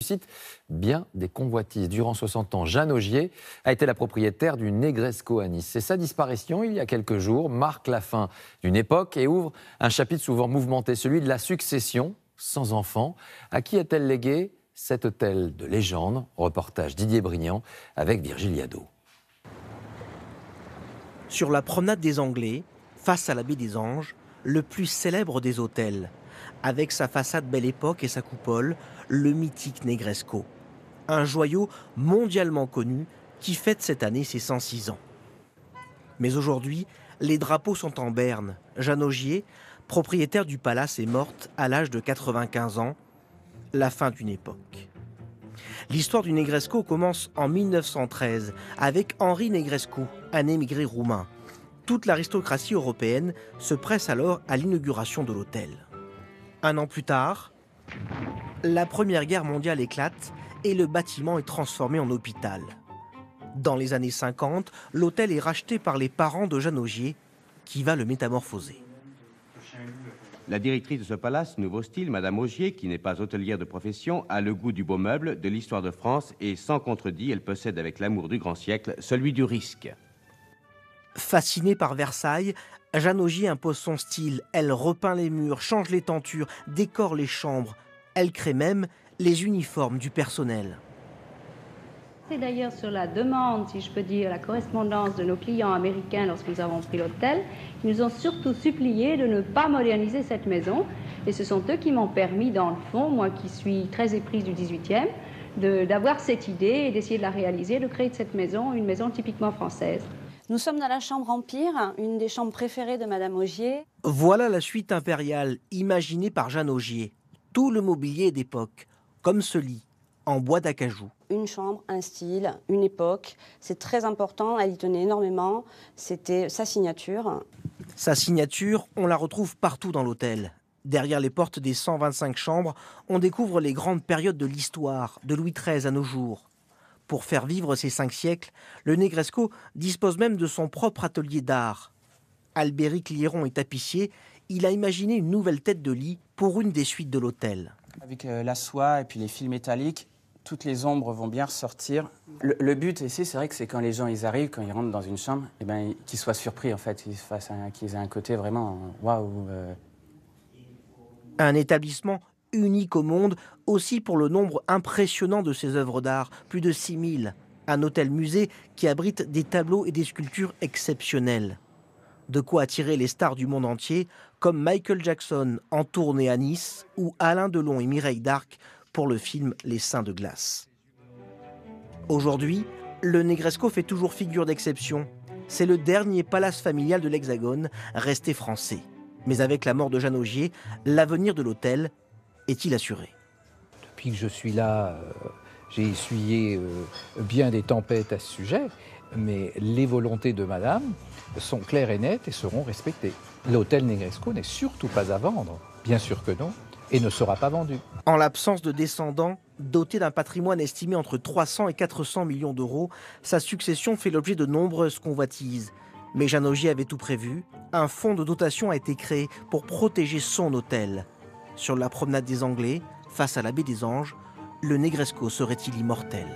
Suscite bien des convoitises. Durant 60 ans, Jeanne Augier a été la propriétaire du Negresco à Nice. Et sa disparition, il y a quelques jours, marque la fin d'une époque et ouvre un chapitre souvent mouvementé, celui de la succession sans enfant. À qui a-t-elle légué cet hôtel de légende? Reportage Didier Brignant avec Virgile Yadot. Sur la promenade des Anglais, face à la baie des Anges, le plus célèbre des hôtels. Avec sa façade Belle Époque et sa coupole, le mythique Negresco. Un joyau mondialement connu qui fête cette année ses 106 ans. Mais aujourd'hui, les drapeaux sont en berne. Jeanne Augier, propriétaire du palace, est morte à l'âge de 95 ans. La fin d'une époque. L'histoire du Negresco commence en 1913 avec Henri Negrescu, un émigré roumain. Toute l'aristocratie européenne se presse alors à l'inauguration de l'hôtel. Un an plus tard, la Première Guerre mondiale éclate et le bâtiment est transformé en hôpital. Dans les années 50, l'hôtel est racheté par les parents de Jeanne Augier, qui va le métamorphoser. La directrice de ce palace, nouveau style, Madame Augier, qui n'est pas hôtelière de profession, a le goût du beau meuble, de l'histoire de France et, sans contredit, elle possède avec l'amour du grand siècle celui du risque. Fascinée par Versailles, Jeanne Augier impose son style. Elle repeint les murs, change les tentures, décore les chambres. Elle crée même les uniformes du personnel. C'est d'ailleurs sur la demande, si je peux dire, la correspondance de nos clients américains lorsque nous avons pris l'hôtel, qui nous ont surtout supplié de ne pas moderniser cette maison. Et ce sont eux qui m'ont permis, dans le fond, moi qui suis très éprise du 18e, d'avoir cette idée et d'essayer de la réaliser, de créer de cette maison une maison typiquement française. Nous sommes dans la chambre Empire, une des chambres préférées de Madame Augier. Voilà la suite impériale, imaginée par Jeanne Augier. Tout le mobilier est d'époque, comme ce lit, en bois d'acajou. Une chambre, un style, une époque. C'est très important, elle y tenait énormément. C'était sa signature. Sa signature, on la retrouve partout dans l'hôtel. Derrière les portes des 125 chambres, on découvre les grandes périodes de l'histoire, de Louis XIII à nos jours. Pour faire vivre ces 5 siècles, le Negresco dispose même de son propre atelier d'art. Albéric Liéron est tapissier. Il a imaginé une nouvelle tête de lit pour une des suites de l'hôtel. Avec la soie et puis les fils métalliques, toutes les ombres vont bien ressortir. Le but ici, c'est vrai que c'est quand les gens ils arrivent, quand ils rentrent dans une chambre, eh ben, qu'ils soient surpris en fait, qu'ils aient un côté vraiment waouh. Un établissement unique au monde, aussi pour le nombre impressionnant de ses œuvres d'art, plus de 6000. Un hôtel-musée qui abrite des tableaux et des sculptures exceptionnelles. De quoi attirer les stars du monde entier, comme Michael Jackson en tournée à Nice, ou Alain Delon et Mireille Darc pour le film Les Seins de glace. Aujourd'hui, le Negresco fait toujours figure d'exception. C'est le dernier palace familial de l'Hexagone, resté français. Mais avec la mort de Jeanne Augier, l'avenir de l'hôtel est-il assuré? Depuis que je suis là, j'ai essuyé bien des tempêtes à ce sujet, mais les volontés de madame sont claires et nettes et seront respectées. L'hôtel Negresco n'est surtout pas à vendre, bien sûr que non, et ne sera pas vendu. En l'absence de descendants, doté d'un patrimoine estimé entre 300 et 400 millions d'euros, sa succession fait l'objet de nombreuses convoitises. Mais Jeanne Augier avait tout prévu. Un fonds de dotation a été créé pour protéger son hôtel. Sur la promenade des Anglais, face à la baie des Anges, le Negresco serait-il immortel?